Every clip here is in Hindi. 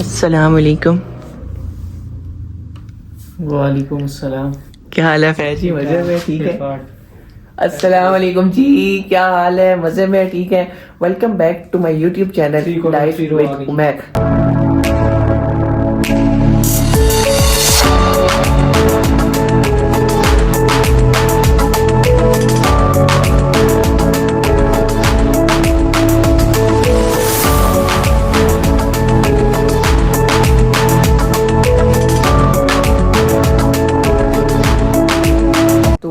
अस्सलाम वालेकुम। वालेकुम अस्सलाम। क्या हाल है फैज जी? मजे में? ठीक है। अस्सलाम वालेकुम जी, क्या हाल है? मजे में? ठीक है। Welcome back to my YouTube channel life with Umair.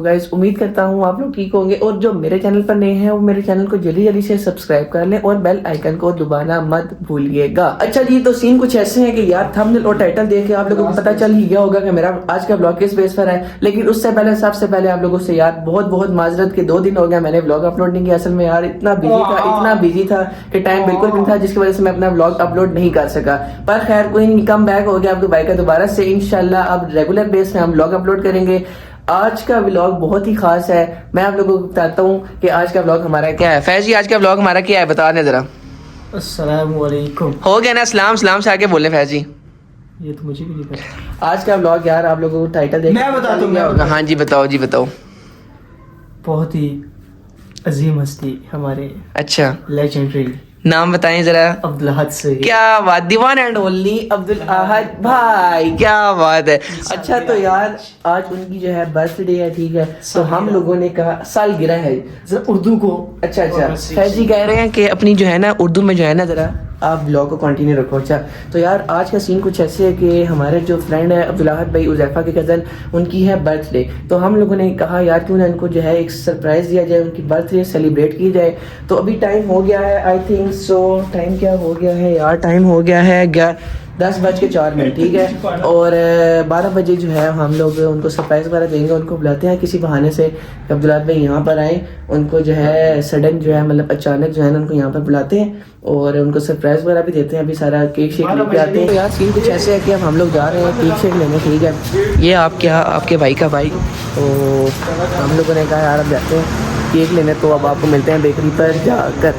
Guys उम्मीद करता हूँ आप लोग ठीक होंगे, और जो मेरे चैनल पर नए हैं वो मेरे चैनल को जल्दी जल्दी से सब्सक्राइब कर लें और बेल आइकन को दबाना मत भूलिएगा। अच्छा जी, तो सीन कुछ ऐसे है कि यार थंबनेल और टाइटल देख के आप लोगों को पता चल ही गया होगा कि मेरा आज का ब्लॉग किस बेस पर है। लेकिन उससे पहले सबसे पहले आप लोगों से यार बहुत बहुत माजरत के 2 दिन हो गया मैंने ब्लॉग अपलोड नहीं किया। असल में यार इतना बिजी था कि टाइम बिल्कुल नहीं था, जिसकी वजह से मैं अपना ब्लॉग अपलोड नहीं कर सका। पर खैर कोई नहीं, कम बैक हो गया अब दुबई का दोबारा से। इंशाल्लाह अब रेगुलर बेस पे हम ब्लॉग अपलोड करेंगे। आज का व्लॉग बहुत ही खास है। मैं आप लोगों को बताता हूँ कि आज का व्लॉग हमारा क्या है। फैज जी आज का व्लॉग हमारा क्या है, बता दें जरा। अस्सलाम वालेकुम। हो गया ना? सलाम सलाम से आके बोले फैज जी। ये तो मुझे भी नहीं पता। आज का व्लॉग यार आप लोगों को टाइटल देख मैं बताता हूँ। हाँ जी बताओ जी बताओ। बहुत ही अजीम हस्ती हमारे, अच्छा लेजेंडरी नाम बताएं जरा। अब्दुल अहद से। क्या बात, दीवान एंड ओनली अब्दुल अहद भाई, क्या बात है। अच्छा तो यार आज उनकी जो है बर्थडे है, ठीक है। तो हम लोगों ने कहा सालगिरह है जरा उर्दू को। अच्छा फैज जी कह रहे हैं कि अपनी जो है ना उर्दू में जो है ना जरा आप ब्लॉग को कंटिन्यू रखो। अच्छा तो यार आज का सीन कुछ ऐसे है कि हमारे जो फ्रेंड है अब्दुल अहद भाई, उज़ैफा के कज़न, उनकी है बर्थडे। तो हम लोगों ने कहा यार क्यों ना उनको जो है एक सरप्राइज दिया जाए, उनकी बर्थडे सेलिब्रेट की जाए। तो अभी टाइम हो गया है, आई थिंक सो टाइम क्या हो गया है यार, टाइम हो गया है 10:04, ठीक है। और 12 बजे जो है हम लोग उनको सरप्राइज वगैरह देंगे। उनको बुलाते हैं किसी बहाने से कि अब्दुल अहद भाई यहाँ पर आए। उनको जो है सडन जो है मतलब अचानक जो है ना उनको यहाँ पर बुलाते हैं और उनको सरप्राइज वगैरह भी देते हैं। अभी सारा केक शेक लेके आते हैं। तो यार सीन कुछ ऐसे है कि अब हम लोग जा रहे हैं केक शेक लेने, ठीक है। ये आपके भाई का भाई। तो हम लोगों ने कहा यार अब जाते हैं केक लेने, तो अब आपको मिलते हैं बेकरी पर जाकर।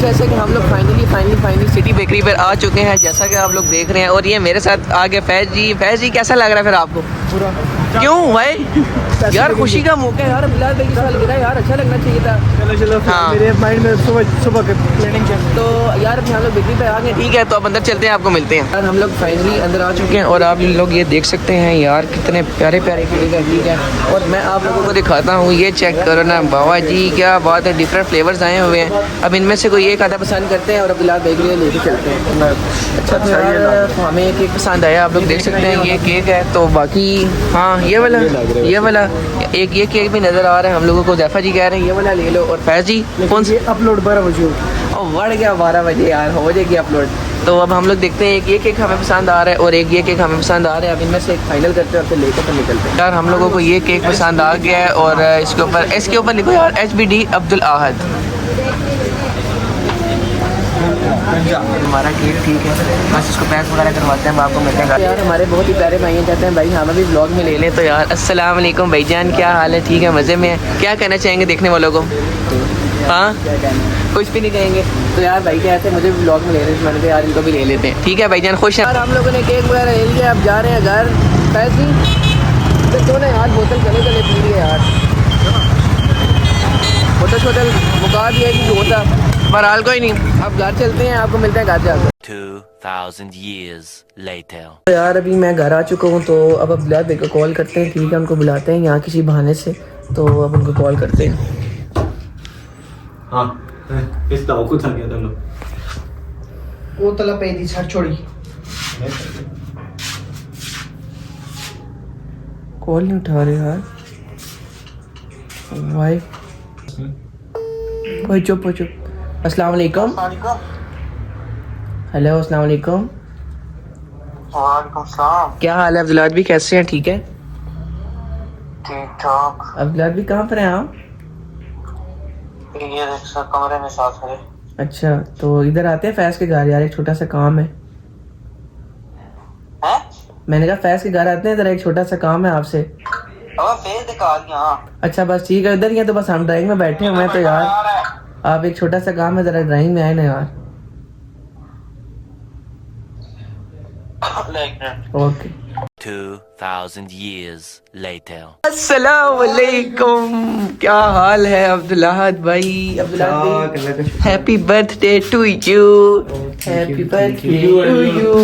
जैसे कि हम लोग फाइनली सिटी बेकरी पर आ चुके हैं, जैसा कि आप लोग देख रहे हैं। और ये मेरे साथ आ गए फैज जी। फैज जी कैसा लग रहा है फिर आपको? पूरा क्यों भाई? यार खुशी का मौका है यार, बिलाल भाई की सालगिरह यार, अच्छा लगना चाहिए था। चलो हाँ। मेरे माइंड में सुबह के प्लानिंग चल। तो यार अभी हम लोग बेकरी पे आ गए, ठीक है। तो अब अंदर चलते हैं, आपको मिलते हैं। यार हम लोग फाइनली अंदर आ चुके हैं और आप लोग ये देख सकते हैं यार कितने प्यारे प्यारे केक है, ठीक है। और मैं आप लोगों को दिखाता हूँ, ये चेक करो ना बाबा जी, क्या बात है। डिफरेंट फ्लेवर्स आए हुए हैं। अब इनमें से कोई एक आधा पसंद करते हैं और अब बिलाल भाई के लिए लेके चलते हैं। अच्छा तो यार हमें एक केक पसंद आया, आप लोग देख सकते हैं ये केक है। तो बाकी हाँ ये वाला एक ये केक भी नज़र आ रहा है हम लोगों को। ज़ैफा जी कह रहे हैं ये वाला ले लो। और फैज जी कौन सी अपलोड 12 बजे और बढ़ गया 12 बजे यार, हो जाएगी अपलोड। तो अब हम लोग देखते हैं, एक ये केक हमें पसंद आ रहा है और एक ये केक हमें पसंद आ रहा है। अब इनमें से एक फाइनल करते हैं और फिर लेकर तो निकलते हैं। यार हम लोगों को ये केक पसंद आ गया है और इसके ऊपर लिखो यार HBD अब्दुल अहद। हमारा केक ठीक है, बस इसको पैक वगैरह करवाते हैं, आपको मिलते हैं। यार हमारे बहुत ही प्यारे भाई चाहते हैं भाई हमें भी ब्लॉग में ले लें। तो यार अस्सलाम वालेकुम भाईजान, क्या हाल है? ठीक है, मज़े में है। क्या कहना चाहेंगे देखने वालों को? हाँ कुछ भी नहीं कहेंगे। तो यार भाई कहते हैं मुझे भी ब्लॉग में ले रहे हैं, मैंने कहा यार इनको भी ले लेते हैं। ठीक है भाईजान, खुश हैं? यार हम लोगों ने केक वगैरह ले लिया, अब जा रहे हैं घर। पैसे तो ना यार बोतल चले पी लिए यार, बोतल मुका दिया कि होता। बहरहाल कोई नहीं, अब घर चलते हैं, आपको मिलते हैं घर जाकर। 2000 years later. तो यार अभी मैं घर आ चुका हूँ। तो अब बिलाल भाई को कॉल करते हैं, ठीक है। उनको बुलाते हैं यहाँ किसी बहाने से, तो अब उनको कॉल करते हैं। हाँ इस दाव को थक गया था लोग वो तला पे दी छड़ छोड़ी। कॉल नहीं उठा रहे यार भाई। कोई चुप हो चुप। अस्सलाम वालेकुम। हेलो अस्सलाम वालेकुम। वालेकुम सलाम। क्या हाल है? अब्दुल भी कैसे हैं? ठीक है ठीक ठाक। अब्दुल भी कहाँ पर हैं आप? ये रिक्शा कमरे में साथ है। अच्छा तो इधर आते हैं फैज के घर यार, एक छोटा सा काम है। हैं? मैंने कहा फैज के घर आते हैं, जरा एक छोटा सा काम है आपसे। अब फेस दिखा दिया। अच्छा बस ठीक है, इधर ही है तो बस हम ड्राइंग में बैठे हुए हैं। तो यार आप एक छोटा सा काम है, जरा ड्राइंग में आए ना यार। ओके। 2,000 years later. अस्सलाम वालेकुम, क्या हाल है अब्दुल अहद भाई? अब्दुल अहद भाई, happy birthday to you, happy birthday to you,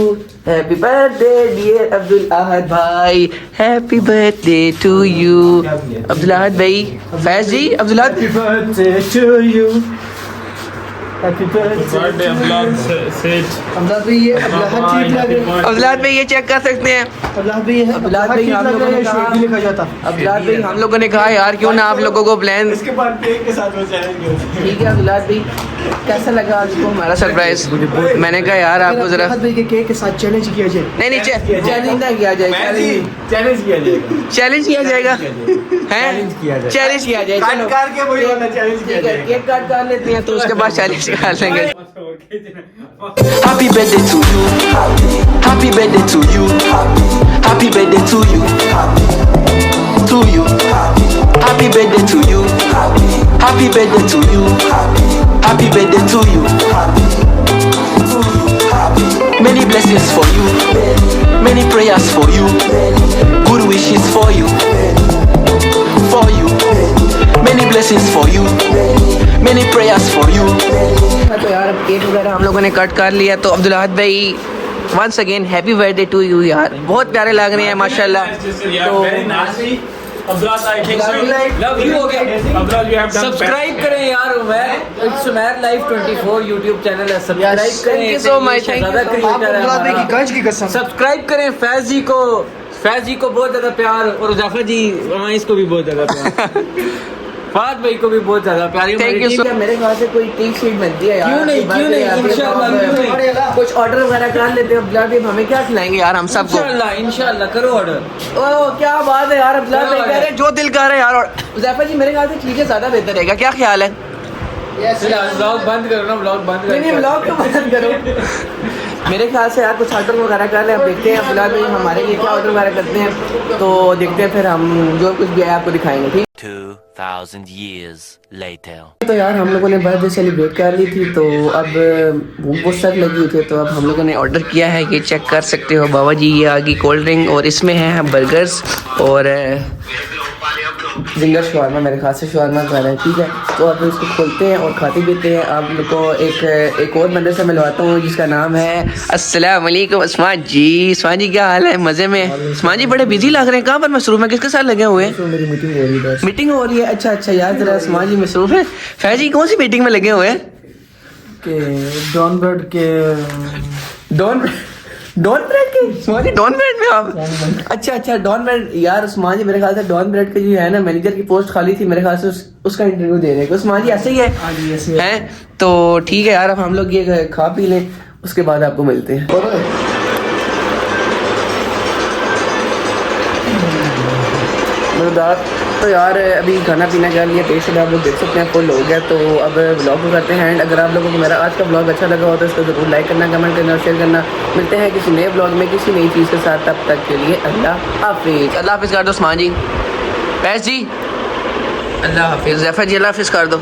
happy birthday dear Abdul Ahad भाई, happy birthday to you. Abdul Ahad भाई, फैज जी, अब्दुल अहद Happy birthday to you. Happy birthday. Abdullah भाई ये अब्दुल्लाह ठीक लग रहा है। अब्दुल अहद भाई ये चेक कर सकते हैं। अब्दुल्लाह भाई है। अब्दुल्लाह भाई हम लोगों ने कहा, लिखा जाता। अब्दुल्लाह भाई हम लोगों ने कहा यार क्यों ना आप लोगों को प्लान। इसके बाद केक के साथ वो चैलेंज ठीक है अब्दुल्लाह भाई, कैसा लगा आपको हमारा सरप्राइज? मैंने कहा यार आपको जरा अब्दुल्लाह भाई के केक के साथ चैलेंज किया जाए। नहीं चैलेंज ना किया जाए, चैलेंज किया जाएगा। चैलेंज किया जाएगा हैं? किया जाए। चैलेंज किया जाए, काट चलो काट के वही वाला चैलेंज किया ठीक है, जाएगा। केक काट कर लेते हैं तो उसके बाद चैलेंज कर लेंगे। Happy birthday to you. Happy birthday to you. Happy birthday to you. To you. Happy birthday to you. Happy birthday to you. Happy birthday to you. Many blessings for you. Many prayers for you. Good wishes for you. For you. Many blessings for you. Many prayers for you. तो यार अब केक वगैरह हम लोगों ने कट कर लिया। तो अब्दुल अहद भाई once again happy birthday to you यार, बहुत प्यारे लग रहे हैं माशाल्लाह। तो सब्सक्राइब करें यार, उमैर लाइव 24 यूट्यूब चैनल है, सब्सक्राइब करें। Thank you so much, thank ज़्यादा यू। क्रिएटर है अब्दुल्लाह भाई की हमारा। गंज की कसम। सब्सक्राइब करें फैज जी को बहुत ज्यादा प्यार, और जाफर जी वहाँ इसको भी बहुत ज्यादा प्यार, फहद भाई को भी बहुत ज्यादा प्यार। Thank you. मेरे ख्याल से कोई टी शीट बनती है यार। क्यों नहीं, इंशाल्लाह क्यों नहीं। कुछ ऑर्डर वगैरह कर लेते हैं। अब्दुल्लाह भाई हमें क्या खिलाएंगे यार हम सबको? इंशाल्लाह करो ऑर्डर। ओह क्या बात है यार, अब्दुल्लाह भाई कह रहे हैं जो दिल कर रहे हैं यार। और ज़ैफर जी मेरे ख्याल से चीज़ें ज़्यादा बेहतर रहेगा, क्या ख्याल है? व्लॉग बंद करो ना, व्लॉग बंद नहीं करो। व्लॉग तो बंद करो। मेरे ख्याल से यार कुछ ऑर्डर वगैरह कर ले, अब देखते हैं अब्दुल्लाह भाई हमारे लिए क्या ऑर्डर वगैरह करते हैं, तो देखते हैं फिर हम जो कुछ भी है आपको दिखाएंगे, ठीक। 2,000 years later. तो यार हम लोगों ने बर्थडे सेलिब्रेट कर ली थी, तो अब भूख बहुत सख्त लगी हुई थी, तो अब हम लोगों ने ऑर्डर किया है, ये चेक कर सकते हो बाबा जी, ये आ गई कोल्ड ड्रिंक और इसमें है बर्गर्स और जिंगर शवारमा, मेरे ख्याल से शवारमा कर रहे हैं, ठीक है। तो अब इसको खोलते हैं और खाते पीते हैं। आप लोग को एक और बंदे से मिलवाता हूँ जिसका नाम है अस्सलाम वालेकुम उस्मान जी। उस्मान जी क्या हाल है? मज़े में? उस्मान जी बड़े बिजी लग रहे हैं, कहाँ पर मसरूफ़ है, किसके साथ लगे हुए हैं? मेरी मीटिंग हो रही है। मीटिंग हो रही है, अच्छा अच्छा यार जरा उस्मान जी मसरूफ़ है। फैज जी कौन सी मीटिंग में लगे हुए हैं? के डॉन ब्रेड के डॉन ब्रेड के उस्मान जी, डॉन ब्रेड में आप? अच्छा डॉन ब्रेड यार। उस्मान जी मेरे ख्याल से डॉन ब्रेड के जो है ना मैनेजर की पोस्ट खाली थी, मेरे ख्याल से उसका इंटरव्यू दे रहे हैं। उस्मान जी ऐसे ही है? हाँ जी ऐसे हैं तो ठीक है यार, अब हम लोग ये खा पी लें, उसके बाद आपको मिलते हैं। मज़ेदार। तो यार अभी खाना पीना कर लिया, पेश आप लोग देख सकते हैं फुल हो गया। तो अब ब्लॉग को करते हैं एंड अगर आप लोगों को मेरा आज का ब्लॉग अच्छा लगा हो तो इसको ज़रूर लाइक करना, कमेंट करना और शेयर करना। मिलते हैं किसी नए ब्लॉग में किसी नई चीज़ के साथ, तब तक के लिए अल्लाह हाफिज़। अल्लाह हाफिज़ कर दो उस्मान जी। फैज जी अल्लाह हाफिज़। ज़ैफर जी अल्लाह हाफिज़ कर दो।